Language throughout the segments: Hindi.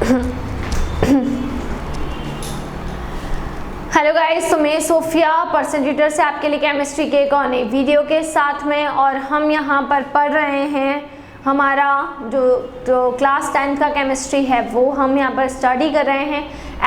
हेलो गाइस, तो मैं सोफिया परसेंट रीडर से आपके लिए केमिस्ट्री के एक और नई वीडियो के साथ में, और हम यहाँ पर पढ़ रहे हैं हमारा जो क्लास 10th का केमिस्ट्री है वो हम यहाँ पर स्टडी कर रहे हैं।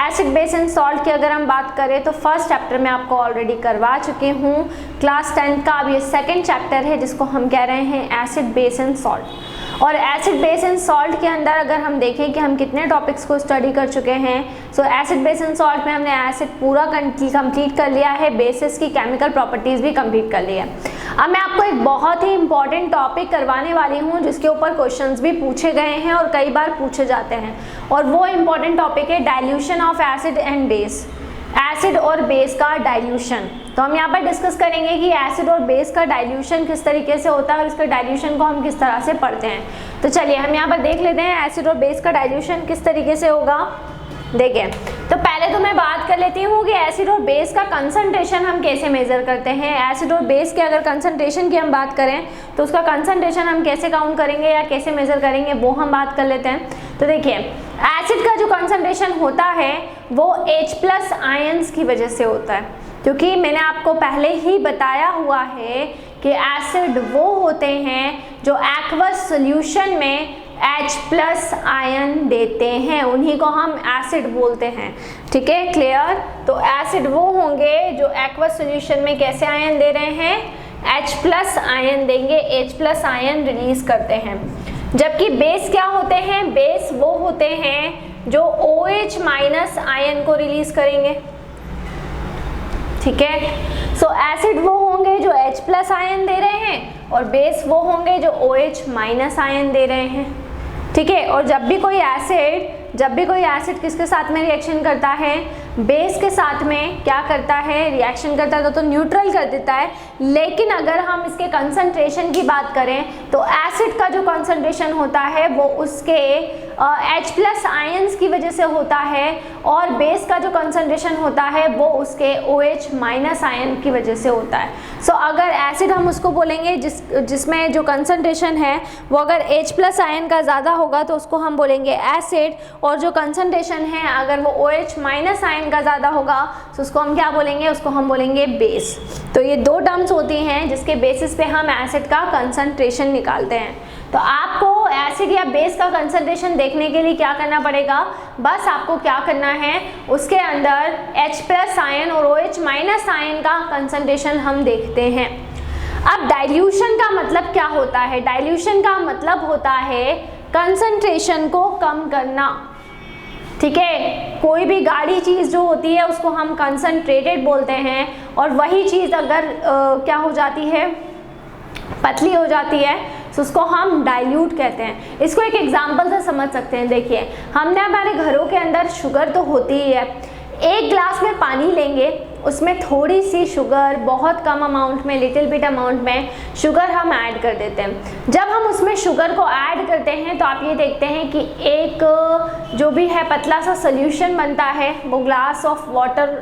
एसिड बेस एंड सॉल्ट की अगर हम बात करें तो फर्स्ट चैप्टर में आपको ऑलरेडी करवा चुकी हूँ। क्लास 10th का अब ये सेकेंड चैप्टर है जिसको हम कह रहे हैं एसिड बेस एंड सॉल्ट। और एसिड बेस एंड सॉल्ट के अंदर अगर हम देखें कि हम कितने टॉपिक्स को स्टडी कर चुके हैं, सो एसिड बेस एंड सॉल्ट में हमने एसिड पूरा कंप्लीट कर लिया है, बेसिस की केमिकल प्रॉपर्टीज़ भी कंप्लीट कर लिया है। अब मैं आपको एक बहुत ही इंपॉर्टेंट टॉपिक करवाने वाली हूँ जिसके ऊपर क्वेश्चंस भी पूछे गए हैं और कई बार पूछे जाते हैं, और वो इम्पॉर्टेंट टॉपिक है dilution of acid and base, acid और बेस का डाइल्यूशन। तो हम यहाँ पर डिस्कस करेंगे कि एसिड और बेस का डाइल्यूशन किस तरीके से होता है और इसका डाइल्यूशन को हम किस तरह से पढ़ते हैं। तो चलिए हम यहाँ पर देख लेते हैं एसिड और बेस का डाइल्यूशन किस तरीके से होगा। देखिए, तो पहले तो मैं बात कर लेती हूँ कि एसिड और बेस का कंसंट्रेशन हम कैसे मेज़र करते हैं। एसिड और बेस के अगर कंसंट्रेशन की हम बात करें तो उसका कंसंट्रेशन हम कैसे काउंट करेंगे या कैसे मेज़र करेंगे वो हम बात कर लेते हैं। तो देखिए, एसिड का जो कंसंट्रेशन होता है वो H+ आयंस की वजह से होता है, क्योंकि मैंने आपको पहले ही बताया हुआ है कि एसिड वो होते हैं जो एक्वस सॉल्यूशन में H+ आयन देते हैं, उन्हीं को हम एसिड बोलते हैं। ठीक है, क्लियर। तो एसिड वो होंगे जो एक्वस सॉल्यूशन में कैसे आयन दे रहे हैं, H+ आयन देंगे, H+ आयन रिलीज करते हैं। जबकि बेस क्या होते हैं, बेस वो होते हैं जो OH- आयन को रिलीज करेंगे। ठीक है, सो एसिड वो होंगे जो H+ आयन दे रहे हैं और बेस वो होंगे जो OH- आयन दे रहे हैं। ठीक है, और जब भी कोई एसिड किसके साथ में रिएक्शन करता है, बेस के साथ में क्या करता है, रिएक्शन करता है तो न्यूट्रल कर देता है। लेकिन अगर हम इसके कंसंट्रेशन की बात करें तो एसिड का जो कंसंट्रेशन होता है वो उसके H+ आयंस की वजह से होता है, और बेस का जो कंसंट्रेशन होता है वो उसके OH- आयन की वजह से होता है। सो अगर एसिड हम उसको बोलेंगे जिसमें जो कंसंट्रेशन है वो अगर H+ आयन का ज़्यादा होगा तो उसको हम बोलेंगे एसिड, और जो कंसंट्रेशन है अगर वो OH- आयन का ज़्यादा होगा तो उसको हम क्या बोलेंगे, उसको हम बोलेंगे बेस। तो ये दो टर्म्स होती हैं जिसके बेसिस पे हम एसिड का कंसंट्रेशन निकालते हैं। तो आपको एसिड या बेस का कंसंट्रेशन देखने के लिए क्या करना पड़ेगा, बस आपको क्या करना है, उसके अंदर H+ आयन और OH- आयन का कंसंट्रेशन हम देखते हैं। अब डाइल्यूशन का मतलब क्या होता है, डाइल्यूशन का मतलब होता है कंसंट्रेशन को कम करना। ठीक है, कोई भी गाढ़ी चीज़ जो होती है उसको हम कंसंट्रेटेड बोलते हैं, और वही चीज़ अगर क्या हो जाती है, पतली हो जाती है तो उसको हम डाइल्यूट कहते हैं। इसको एक एग्जांपल से समझ सकते हैं। देखिए, हमने हमारे घरों के अंदर शुगर तो होती ही है, एक ग्लास में पानी लेंगे, उसमें थोड़ी सी शुगर, बहुत कम अमाउंट में, लिटिल बिट अमाउंट में शुगर हम ऐड कर देते हैं। जब हम उसमें शुगर को ऐड करते हैं तो आप ये देखते हैं कि एक जो भी है पतला सा सोल्यूशन बनता है वो ग्लास ऑफ वाटर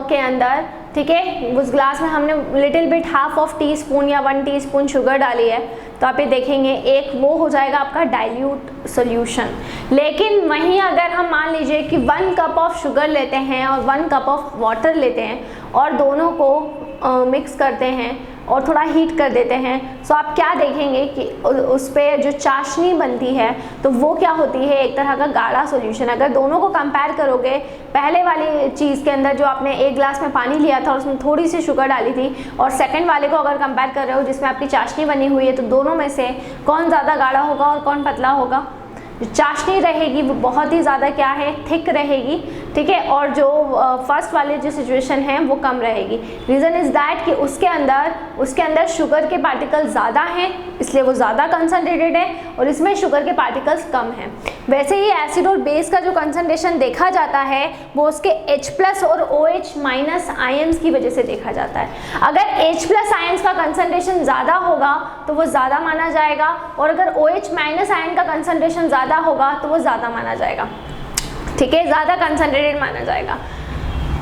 के अंदर। ठीक है, उस ग्लास में हमने लिटिल बिट ½ टीस्पून या 1 टीस्पून शुगर डाली है, तो आप ये देखेंगे एक वो हो जाएगा आपका डाइल्यूट सॉल्यूशन। लेकिन वहीं अगर हम मान लीजिए कि 1 कप ऑफ शुगर लेते हैं और 1 कप ऑफ वाटर लेते हैं और दोनों को मिक्स करते हैं और थोड़ा हीट कर देते हैं, सो आप क्या देखेंगे कि उस पर जो चाशनी बनती है तो वो क्या होती है, एक तरह का गाढ़ा सॉल्यूशन। अगर दोनों को कंपेयर करोगे, पहले वाली चीज़ के अंदर जो आपने एक ग्लास में पानी लिया था और उसमें थोड़ी सी शुगर डाली थी, और सेकंड वाले को अगर कंपेयर कर रहे हो जिसमें आपकी चाशनी बनी हुई है, तो दोनों में से कौन ज़्यादा गाढ़ा होगा और कौन पतला होगा। जो चाशनी रहेगी वो बहुत ही ज़्यादा क्या है, थिक रहेगी। ठीक है, और जो फर्स्ट वाली जो सिचुएशन है वो कम रहेगी। रीज़न इज़ दैट कि उसके अंदर शुगर के पार्टिकल्स ज़्यादा हैं, इसलिए वो ज़्यादा कंसनट्रेटेड है, और इसमें शुगर के पार्टिकल्स कम हैं। वैसे ही एसिड और बेस का जो कंसंट्रेशन देखा जाता है वो उसके H+ और OH- आयंस की वजह से देखा जाता है। अगर H+ आयंस का कंसंट्रेशन ज़्यादा होगा तो वो ज़्यादा माना जाएगा, और अगर OH- आयन का कंसंट्रेशन ज़्यादा होगा तो वो ज़्यादा माना जाएगा। ठीक है, ज़्यादा कंसंट्रेटेड माना जाएगा।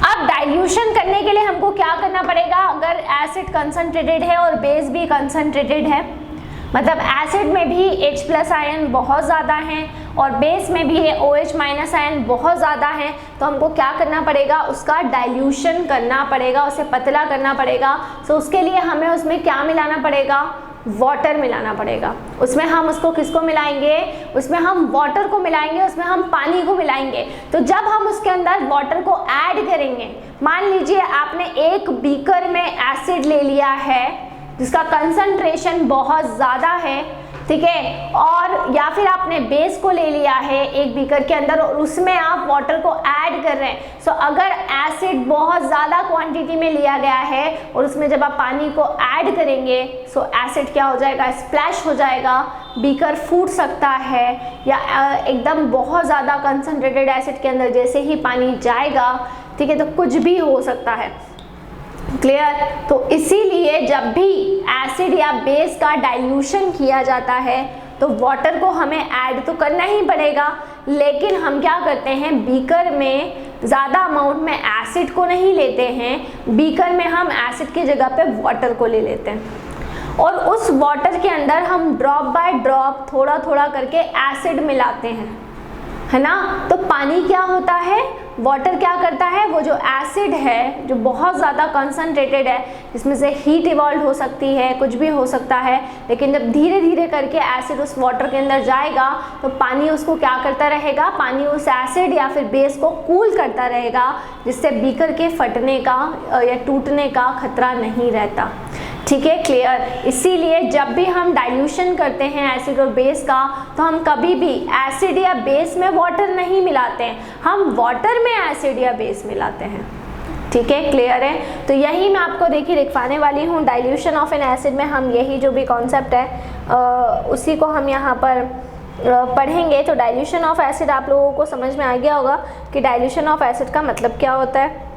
अब डाइल्यूशन करने के लिए हमको क्या करना पड़ेगा, अगर एसिड कंसंट्रेटेड है और बेस भी कंसंट्रेटेड है मतलब एसिड में भी H+ आयन बहुत ज़्यादा हैं और बेस में भी OH- आयन बहुत ज़्यादा हैं, तो हमको क्या करना पड़ेगा, उसका डाइल्यूशन करना पड़ेगा, उसे पतला करना पड़ेगा। सो उसके लिए हमें उसमें क्या मिलाना पड़ेगा, वाटर मिलाना पड़ेगा। उसमें हम उसको किसको मिलाएंगे, उसमें हम वाटर को मिलाएंगे, उसमें हम पानी को मिलाएंगे। तो जब हम उसके अंदर वाटर को ऐड करेंगे, मान लीजिए आपने एक बीकर में एसिड ले लिया है जिसका कंसंट्रेशन बहुत ज़्यादा है, ठीक है, और या फिर आपने बेस को ले लिया है एक बीकर के अंदर और उसमें आप वाटर को ऐड कर रहे हैं। सो अगर एसिड बहुत ज़्यादा क्वांटिटी में लिया गया है और उसमें जब आप पानी को ऐड करेंगे, सो एसिड क्या हो जाएगा, स्प्लैश हो जाएगा, बीकर फूट सकता है, या एकदम बहुत ज़्यादा कंसंट्रेटेड एसिड के अंदर जैसे ही पानी जाएगा, ठीक है, तो कुछ भी हो सकता है। क्लियर। तो इसीलिए जब भी एसिड या बेस का डाइल्यूशन किया जाता है तो वाटर को हमें ऐड तो करना ही पड़ेगा, लेकिन हम क्या करते हैं, बीकर में ज़्यादा अमाउंट में एसिड को नहीं लेते हैं, बीकर में हम एसिड की जगह पे वाटर को ले लेते हैं और उस वाटर के अंदर हम ड्रॉप बाय ड्रॉप थोड़ा थोड़ा करके एसिड मिलाते हैं, है ना। तो पानी क्या होता है, वाटर क्या करता है, वो जो एसिड है जो बहुत ज़्यादा कंसंट्रेटेड है, जिसमें से हीट इवॉल्व हो सकती है, कुछ भी हो सकता है, लेकिन जब धीरे धीरे करके एसिड उस वाटर के अंदर जाएगा तो पानी उसको क्या करता रहेगा, पानी उस एसिड या फिर बेस को कूल करता रहेगा, जिससे बीकर के फटने का या टूटने का खतरा नहीं रहता। ठीक है, क्लियर। इसीलिए जब भी हम डाइल्यूशन करते हैं एसिड और बेस का, तो हम कभी भी एसिड या बेस में वाटर नहीं मिलाते हैं, हम वाटर में एसिड या बेस मिलाते हैं। ठीक है, क्लियर है। तो यही मैं आपको देखिए लिखवाने वाली हूँ, डाइल्यूशन ऑफ एन एसिड में हम यही जो भी कॉन्सेप्ट है उसी को हम यहाँ पर पढ़ेंगे। तो डाइल्यूशन ऑफ एसिड आप लोगों को समझ में आ गया होगा कि डाइल्यूशन ऑफ एसिड का मतलब क्या होता है।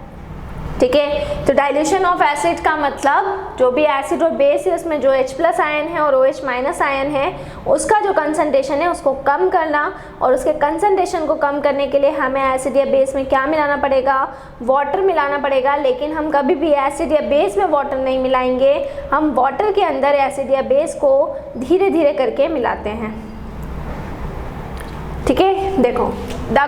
ठीक है, तो डाइल्यूशन ऑफ एसिड का मतलब जो भी एसिड और बेस है उसमें जो H+ आयन है और OH- आयन है उसका जो कंसंट्रेशन है उसको कम करना, और उसके कंसंट्रेशन को कम करने के लिए हमें एसिड या बेस में क्या मिलाना पड़ेगा, वाटर मिलाना पड़ेगा। लेकिन हम कभी भी एसिड या बेस में वाटर नहीं मिलाएंगे, हम वाटर के अंदर एसिड या बेस को धीरे धीरे करके मिलाते हैं। ठीक है, देखो the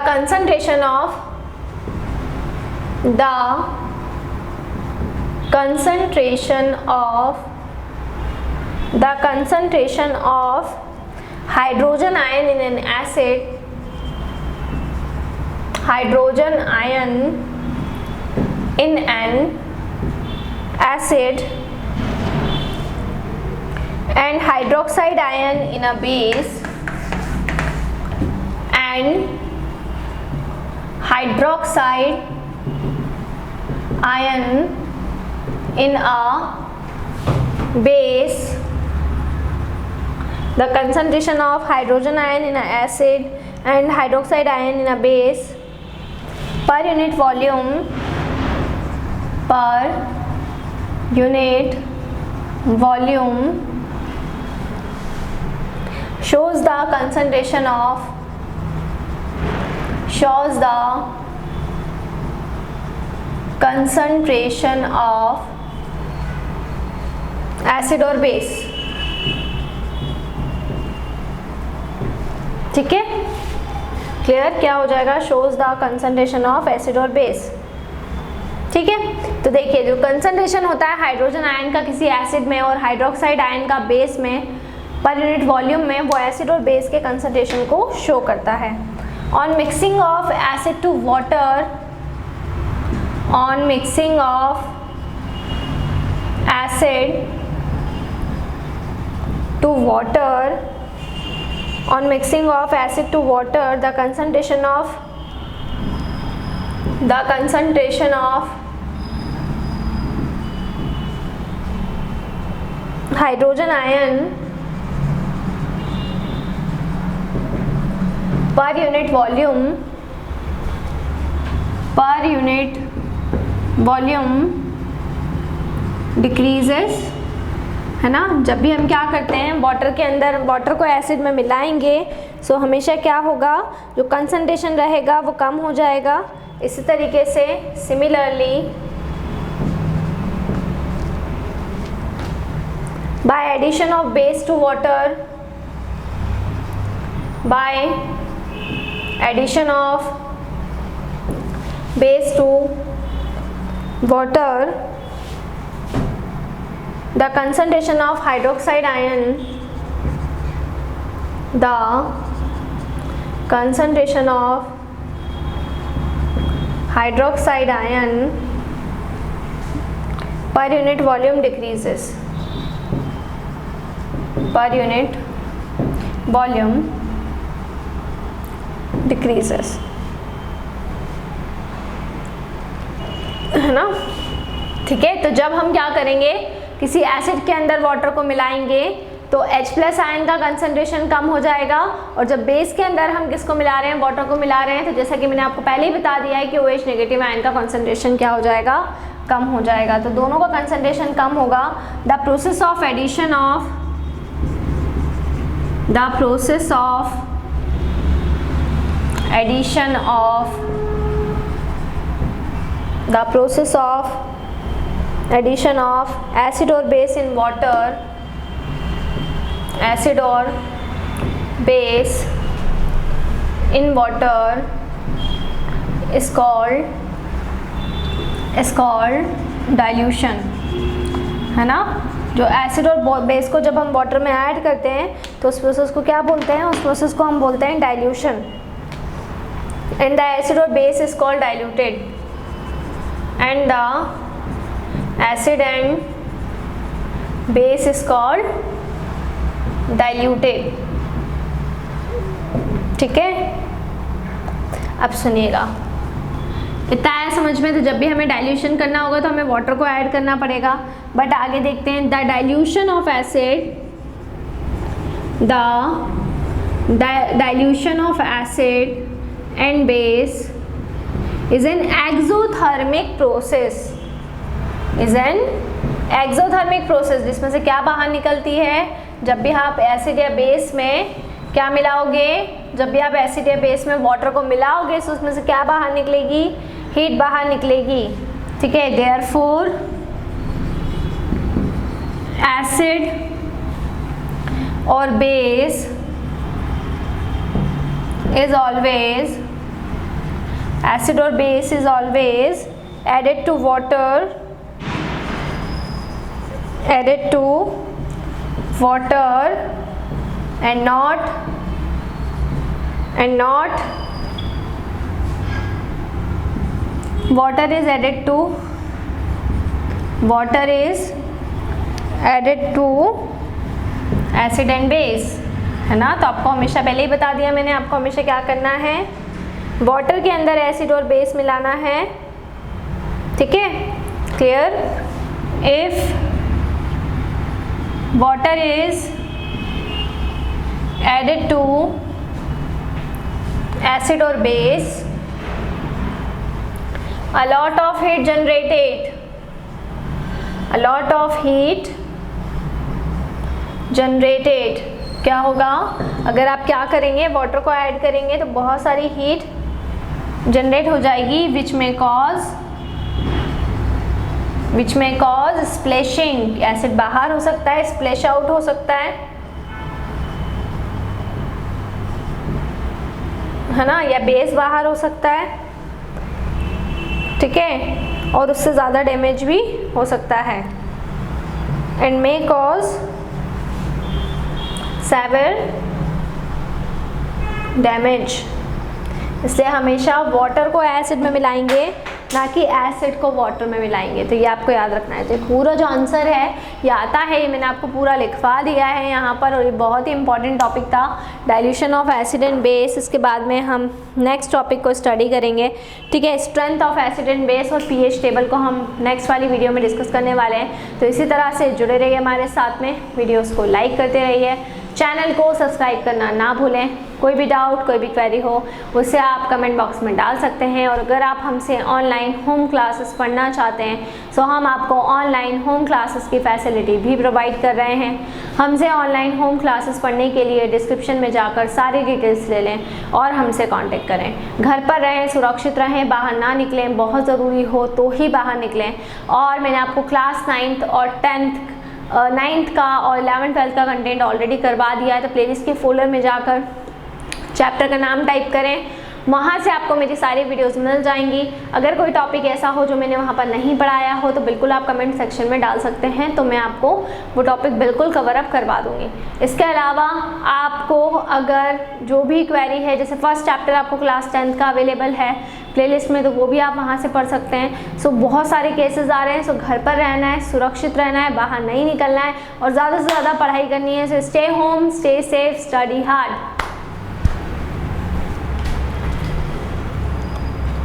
concentration of hydrogen ion in an acid, hydrogen ion in an acid and hydroxide ion in a base and hydroxide ion in a base, the concentration of hydrogen ion in an acid and hydroxide ion in a base per unit volume shows the concentration of acid और बेस। ठीक है, क्लियर। क्या हो जाएगा, shows the concentration of acid और बेस। ठीक है, तो देखिए जो कंसंट्रेशन होता है हाइड्रोजन आयन का किसी एसिड में और हाइड्रोक्साइड आयन का बेस में पर यूनिट वॉल्यूम में, वो एसिड और बेस के कंसंट्रेशन को शो करता है। On mixing of acid to water, on mixing of acid to water, the concentration of hydrogen ion per unit volume decreases, है ना। जब भी हम क्या करते हैं वाटर के अंदर वाटर को एसिड में मिलाएंगे, सो हमेशा क्या होगा, जो कंसंट्रेशन रहेगा वो कम हो जाएगा। इसी तरीके से similarly by addition of base to water, by addition of base to water, the concentration of hydroxide ion, the concentration of hydroxide ion per unit volume decreases, per unit volume decreases, है ना। ठीक है, तो जब हम क्या करेंगे, किसी एसिड के अंदर वाटर को मिलाएंगे तो H+ आयन का कंसंट्रेशन कम हो जाएगा, और जब बेस के अंदर हम किसको मिला रहे हैं, वाटर को मिला रहे हैं, तो जैसा कि मैंने आपको पहले ही बता दिया है कि OH नेगेटिव आयन का कंसंट्रेशन क्या हो जाएगा, कम हो जाएगा। तो दोनों का कंसंट्रेशन कम होगा। The process of addition of addition of acid or base in water, acid or base in water is called dilution, है ना। जो एसिड और बेस को जब हम वाटर में ऐड करते हैं तो उस प्रोसेस को क्या बोलते हैं, उस प्रोसेस को हम बोलते हैं डाइल्यूशन। एंड द एसिड और base is called diluted, and the acid and base is called diluted. ठीक है, अब सुनिएगा, इतना आया समझ में। तो जब भी हमें डाइल्यूशन करना होगा तो हमें वाटर को ऐड करना पड़ेगा। बट आगे देखते हैं, the dilution of acid, dilution of acid and base is an exothermic process, जिसमें से क्या बाहर निकलती है, जब भी आप एसिड या बेस में क्या मिलाओगे, जब भी आप एसिड या बेस में वाटर को मिलाओगे तो उसमें से क्या बाहर निकलेगी, हीट बाहर निकलेगी। ठीक है, देयरफॉर एसिड और base is always added to water and not water is added to acid and base, है ना। तो आपको हमेशा पहले ही बता दिया मैंने, आपको हमेशा क्या करना है, वाटर के अंदर एसिड और बेस मिलाना है। ठीक है, clear. If water is added to acid or base, a lot of heat generated, क्या होगा, अगर आप क्या करेंगे, वाटर को ऐड करेंगे तो बहुत सारी हीट जनरेट हो जाएगी, विच में कॉज स्प्लैशिंग, एसिड बाहर हो सकता है, स्प्लैश आउट हो सकता है ना, या बेस बाहर हो सकता है। ठीक है, और उससे ज़्यादा डैमेज भी हो सकता है, and may cause severe damage. इसलिए हमेशा वाटर को एसिड में मिलाएंगे, ना कि एसिड को वाटर में मिलाएंगे। तो ये आपको याद रखना है। तो पूरा जो आंसर है ये आता है, ये मैंने आपको पूरा लिखवा दिया है यहाँ पर, और ये बहुत ही इंपॉर्टेंट टॉपिक था, dilution of acid and base. इसके बाद में हम नेक्स्ट टॉपिक को स्टडी करेंगे। ठीक है, strength of acid and base और पीएच टेबल को हम नेक्स्ट वाली वीडियो में डिस्कस करने वाले हैं। तो इसी तरह से जुड़े रहिए हमारे साथ में, वीडियोज़ को लाइक करते रहिए, चैनल को सब्सक्राइब करना ना भूलें। कोई भी डाउट, कोई भी क्वेरी हो उसे आप कमेंट बॉक्स में डाल सकते हैं। और अगर आप हमसे ऑनलाइन होम क्लासेस पढ़ना चाहते हैं तो हम आपको ऑनलाइन होम क्लासेस की फैसिलिटी भी प्रोवाइड कर रहे हैं। हमसे ऑनलाइन होम क्लासेस पढ़ने के लिए डिस्क्रिप्शन में जाकर सारी डिटेल्स ले लें और हमसे कांटेक्ट करें। घर पर रहें, सुरक्षित रहें, बाहर ना निकलें, बहुत ज़रूरी हो तो ही बाहर निकलें। और मैंने आपको क्लास 9th और 10th 9th का और 11th-12th का कंटेंट ऑलरेडी करवा दिया है। तो प्लेलिस्ट के फोल्डर में जाकर चैप्टर का नाम टाइप करें, वहाँ से आपको मेरी सारी वीडियोस मिल जाएंगी। अगर कोई टॉपिक ऐसा हो जो मैंने वहाँ पर नहीं पढ़ाया हो तो बिल्कुल आप कमेंट सेक्शन में डाल सकते हैं, तो मैं आपको वो टॉपिक बिल्कुल कवर अप करवा दूँगी। इसके अलावा आपको अगर जो भी क्वेरी है, जैसे फर्स्ट चैप्टर आपको क्लास 10th का अवेलेबल है प्लेलिस्ट में, तो वो भी आप वहाँ से पढ़ सकते हैं। सो बहुत सारे केसेस आ रहे हैं, सो घर पर रहना है, सुरक्षित रहना है, बाहर नहीं निकलना है और ज़्यादा से ज़्यादा पढ़ाई करनी है। So stay home, stay safe, study hard.